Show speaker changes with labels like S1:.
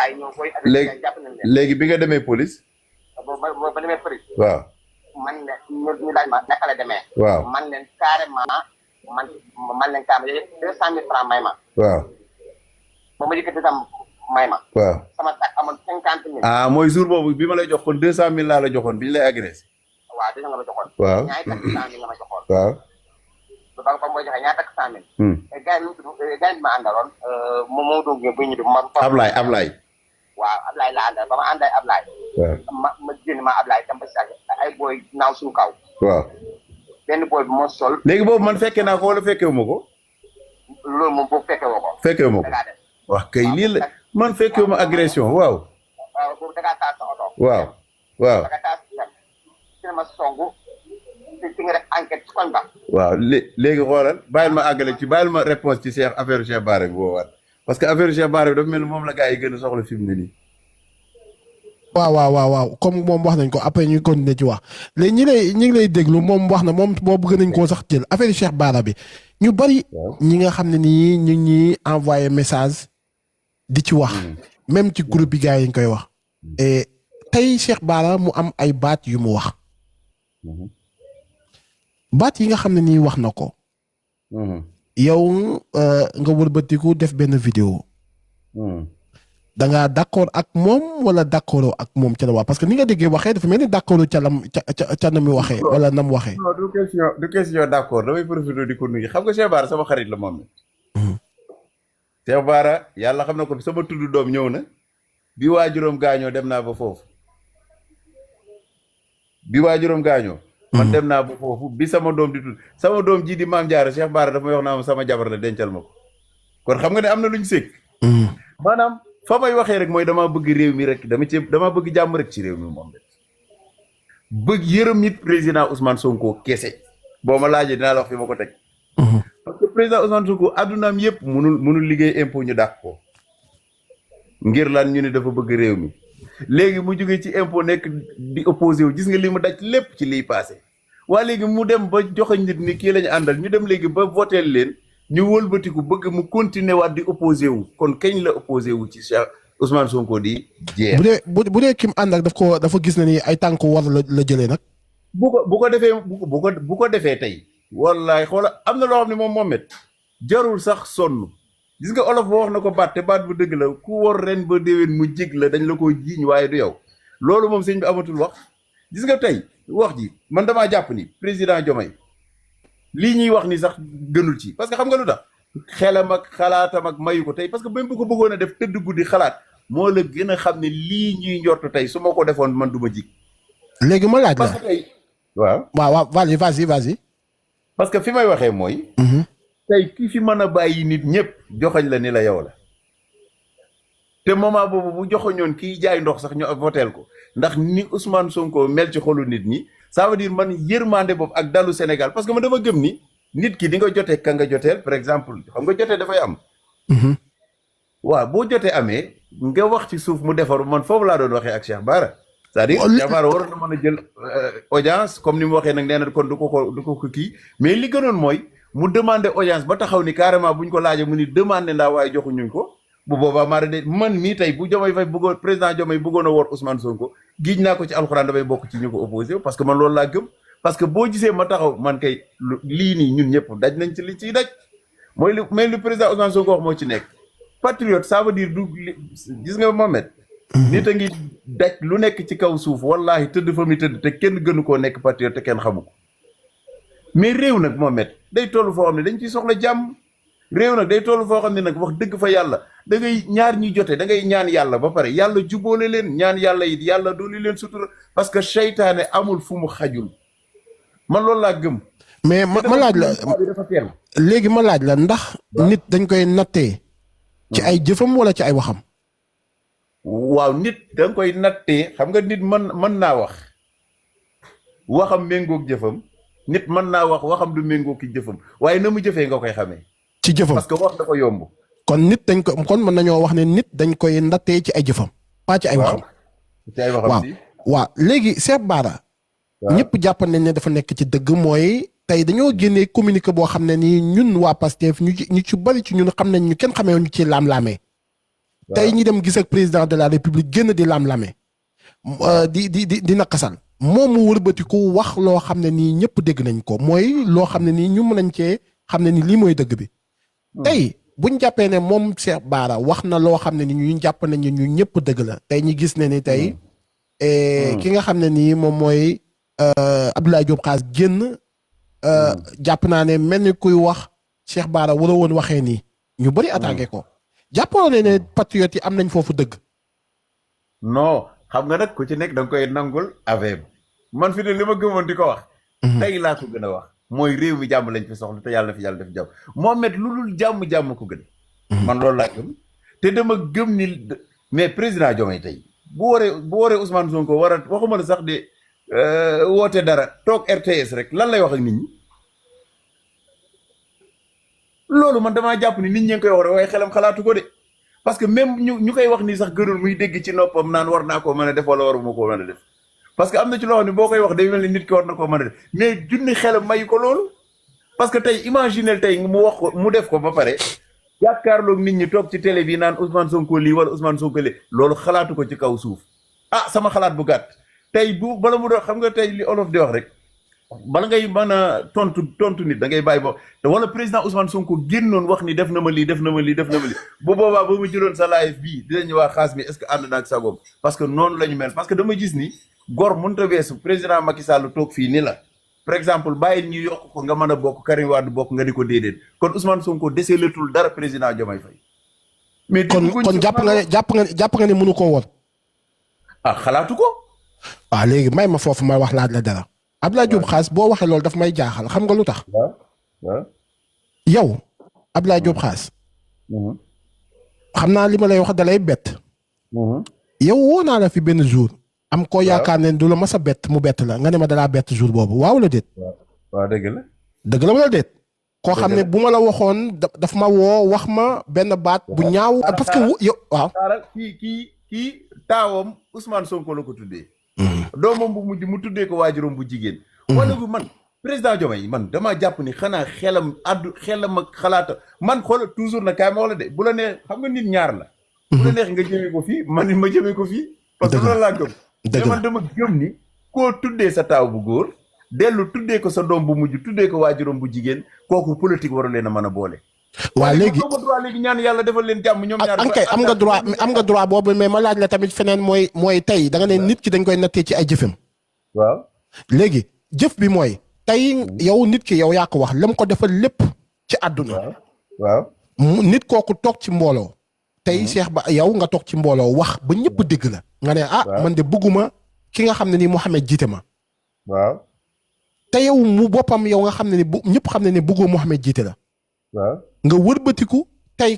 S1: gars yi ñoo koy.
S2: léegi
S1: jàpp nañ leen.
S2: léegi bi nga demee police.
S1: ba demee police.
S2: waaw.
S1: man ne ñu laaj ma naka la demee.
S2: waaw
S1: man leen carrément man leen carrément 200 000 francs may ma.
S2: waaw.
S1: ba ma yëkkati tam may ma.
S2: waaw.
S1: sama sac amoon 50 000.
S2: ah mooy jour boobu bi ma lay jox kon 200 000 laa la joxoon bi ñu lay agressé.
S1: waaw dina nga ma joxoon.
S2: waaw
S1: ñaari takk 100 000 nga ma joxoon.
S2: waaw.
S1: ba mooy joxe ñaari takk 100 000. gars yi ma àndaloon moo doon bu ñu ma.
S2: Ablaye.
S1: waaw Ablaye laa àndal ba ma ànday Ablaye.
S2: waaw
S1: ma génn ma Ablaye tam ba si ay booy naaw suñu kaw.
S2: waaw.
S1: benn booy bi moo sol.
S2: léegi boobu man fekkee naa ko wala fekkewu ma ko.
S1: loolu moom boobu fekke woo ko.
S2: fekkewu ma ko wax kay lii la man fekkewu ma agression waaw.
S1: waaw boobu da ngaa taal sa oto.
S2: waaw waaw.
S1: da ngaa taal si ma songu ci nga def enquête ci koñ ba.
S2: waaw léegi xoolal bàyyil ma àggale ci bàyyil ma réponse ci Cheikh affaire Cheikh Bara bi boobaat parce que affaire Cheikh Bara bi dafa mel ni moom la gars yi gën a soxla fi mu ne nii.
S3: waaw comme moom wax nañ ko après ñu continuer ci wax léegi ñi ngi lay déglu moom wax na moom bëgg nañ koo sax jël affaire Cheikh Bara bi ñu bari ñi nga xam ne nii ñu ngi envoyé message di ci wax même ci groupe bi gars yi ñu koy wax et tey Cheikh Bara mu am ay baat yu mu wax baat yi nga xam ne nii wax na ko yow nga wëlbatiku def benn vidéo da ngaa d'accord ak moom wala d'accordoo ak moom ca la wax parce que ni nga déggee waxee dafa mel ni d'accordoo ca na mu waxee wala na mu waxee.
S2: non du question d'accord damay profité di ko nuyu xam nga Cheikh Bara sama xarit la moom. Cheikh Bara yàlla xam na ko sama tudd doom ñëw na bi waajuram gaañoo dem naa ba foofu. man dem naa ba foofu bi sama doom di tudd sama doom ji di Maam Jaara Cheikh Bara dafa may wax naa ma sama jabar la dencal ma ko kon xam nga ne am na lu ñu sëkk. maanaam. fa may waxee rek mooy damaa bëgg réew mi rek dama bëgg jàmm rek ci réew mi moom rek bëgg yërëm nit président Ousmane Sonko kese boo ma laajee dinaa la wax fi ma ko teg. parce que président Ousmane Sonko addunaam yëpp munul liggéey impôt ñu dàq ko ngir lan ñu ne dafa bëgg réew mi léegi mu jógee ci impôt nekk di opposé wu gis nga li mu daj lépp ci liy passé waa léegi mu dem ba joxe nit ni kii la ñu àndal ñu dem léegi ba voteel leen. ñu wëlbatiku bëgg mu continuer waat di opposé wu kon kañ la opposé wu ci Cheikh Ousmane Sonko di jeex.
S3: bu dee kim ànd ak dafa gis na ni ay tànk war la jëlee nag.
S2: bu ko defee tey. wallaay xoola am na loo xam ne moom it jarul sax sonn gis nga olof boo wax na ko baat te baat bu dëgg la ku war ren ba déwén mu jig la dañ la ko jiiñ waaye du yow loolu moom sëñ bi amatul wax gis nga tey wax ji man damaa jàpp ni président Diomaye. lii ñuy wax ni sax gënul ci parce que xam nga lu tax xelam ak xalaatam ak mayu ko tey parce que même bu ko bëggoon a def tëdd guddi xalaat moo la gën a xam ne lii ñuy njort tey su ma ko defoon man du ma jig.
S3: léegi ma laaj la
S2: parce que tey waaw.
S3: vas-y.
S2: parce que fi may waxee mooy. tey ki fi mën a bàyyi nit ñëpp joxañ la ni la yow la. te moment boobu bu joxoñoon kiy jaay ndox sax ñu voteel ko ndax ni Ousmane Sonko mel ci xolu nit ñi. ça veut dire man yërmande boobu ak dalu Sénégal parce que man dama gëm ni nit ki di nga jotee ka nga joteel par exemple xam nga jotee dafay am. waaw boo jotee amee nga wax ci suuf mu defaru man foofu laa doon waxee ak Cheikh Bara. c'est-à-dire Cheikh Bara waroon na mën a jël audience comme ni mu waxee nag nee na kon du ko kii mais li gënoon mooy mu demander audience ba taxaw ni carrément buñ ko laajee mu ni demander ndaa waaye joxuñu ko. bu boobaa maa de man mii tey bu Diomaye Faye bëggoon président Diomaye bëggoon a wor Ousmane Sonko giiñ naa ko ci alxuraan damay bokk ci ñu ko opposé parce que man loolu laa gëm parce que boo gisee ma taxaw man kay lii nii ñun ñëpp daj nañ ci li ciy daj mooy mais lu président Ousmane Sonko wax moo ci nekk patriote ça veut dire du gis nga Mohamed nit a ngi daj lu nekk ci kaw suuf wallahi tëdd fa mi tëdd te kenn gënu koo nekk patriote te kenn xamu ko mais réew nag Mohamed day toll foo xam ne dañ ciy soxla jàmm réew nag day toll foo xam ne nag wax dëgg fa yàlla da ngay ñaar ñi jote da ngay ñaan yàlla ba pare yàlla jubóole leen ñaan yàlla it yàlla dooli leen sutura parce que seytaane amul fu mu xajul man loolu laa gëm.
S3: mais ma laaj la léegi ma laaj la ndax nit dañ koy nattee ci ay jëfam wala ci ay waxam.
S2: waaw nit da nga koy nattee xam nga nit mën naa wax waxam méngoog jëfam nit mën naa wax waxam du méngoog ki jëfam waaye na mu jëfee nga koy xamee.
S3: ci jëfam
S2: parce que wax dafa yomb.
S3: kon nit dañ ko kon mën nañoo wax ne nit dañ koy nattee ci ay jëfam. pas ci ay waxam.
S2: ci ay waxam si
S3: waaw léegi Cheikh Bara. ñëpp jàpp nañ ne dafa nekk ci dëgg mooy tey dañoo génnee communiqué boo xam ne nii ñun waa Pastef ñu ci bari ci ñun xam nañ ñu kenn xamee ñu ci laam-laamee. tey ñi dem gis ak président de la république génn di lam-lame di naqasal moom mu wërbatiku wax loo xam ne nii ñëpp dégg nañ ko mooy loo xam ne nii ñu mën nañ cee xam ne ni lii mooy dëgg bi tey buñ jàppee ne moom Cheikh Bara wax na loo xam ne ni ñu jàpp nañ ñu ñëpp dëgg la tey ñi gis ne ni tey ki nga xam ne nii moom mooy Abdoulaye Diop Khass génn jàpp naa ne mel ni kuy wax Cheikh Bara war a woon waxee nii ñu bëri attaqué ko jàppoo ne patriotes yi am nañ foofu dëgg
S2: non xam nga nag ku ci nekk da nga koy nangul avec man fi ne li ma gëmoon di ko wax tey laa ko gën a wax mooy réew mi jàmm lañ fi soxla te yàlla na fi yàlla def jàmm Mohamed lu dul jàmm ko gën man loolu laa gëm te dama gëm ni mais président Diomaye tey bu waree Ousmane Sonko war a waxuma la sax de woote dara toog RTS rek lan lay wax ak nit ñi loolu man damaa jàpp ni nit ñi ngi koy wax rek waaye xelam xalaatu ko de parce que même ñu koy wax nii sax gënul muy dégg ci noppam naan war naa koo mën a def wala waruma koo mën a def parce que am na ci loo xam ne boo koy wax day mel ni nit ki war na koo mën a def mais junni xelam mayu ko loolu parce que tey imaginel tey mu wax ko mu def ko ba pare jàkkaarloog nit ñi toog ci télé bi naan Ousmane Sonko lii wala Ousmane Sonko lii loolu xalaatu ko ci kaw suuf ah sama xalaat bu gàtt tey bu bala mu doon xam nga tey li olof di wax rek bala ngay mën a tontu nit da ngay bàyyi bo te wala président Ousmane Sonko génnoon wax ni def na ma lii def na ma lii def na ma lii bu boobaa ba mu jëloon sa live bii dinañu waa xaas mi est-ce que ànd na ak sagoom parce que noonu la ñu mel parce que dama gis ni gor mënut a weesu président Macky Sall toog fii ni la par exemple bàyyi ñu yokk ko nga mën a bokk Karim Wade bokk nga di ko déedéet kon Ousmane Sonko deseelatul dara président Diomaye Faye mais
S3: kon jàpp nga ne mënu koo woon
S2: ah xalaatu ko
S3: waaw léegi may ma foofu ma wax laaj la dara Abdoulaye Diop Khass boo waxee loolu daf may jaaxal xam nga lu tax
S2: waaw
S3: yow Abdoulaye Diop Khass xam naa li ma lay wax dalay bett yow woo naa la fi benn jour am ko yaakaar ne du la mas a bett mu bett la nga ne ma dalaa bett jour boobu waaw wala déet
S2: waaw dëgg
S3: la wala déet koo xam ne bu ma la waxoon daf ma woo wax ma benn baat bu ñaaw parce que yow waaw
S2: kii taawam Ousmane Sonko la ko tuddee doomam bu mujj mu tuddee ko waajuram bu jigéen wala bu man président Diomaye man damaa jàpp ni xanaa xelam ak xalaata man xoola toujours na kaay ma wax la de bu la neex xam nga nit ñaar la bu la neex nga jëmee ko fii man ma jëmee ko fii parce que loolu laa gëm mais man dama gëm ni koo tuddee sa taaw bu góor dellu tuddee ko sa doom bu mujj tuddee ko waajuram bu jigéen kooku politique waru leen a mën a boole
S3: waa léegi
S2: léegi ñaan yàlla defal leen jàmm ñoom ñaar
S3: ankay am nga droit boobu mais ma laaj la tamit feneen mooy tey da nga ne nit ki dañ koy nattee ci ay jëfam
S2: waaw
S3: léegi jëf bi mooy tey yow nit ki yow yaa ko wax lam ko defal lépp ci àdduna
S2: waaw
S3: nit kooku toog ci mbooloo tey Cheikh Ba yow nga toog ci mbooloo wax ba ñëpp dégg la nga ne man de bëgguma ki nga xam ne ni Mouhamed jiite ma
S2: waaw
S3: te yow mu boppam yow nga xam ne ni ñëpp xam ne ni bëggoo Mouhamed jiite la
S2: waaw
S3: nga wërbatiku tey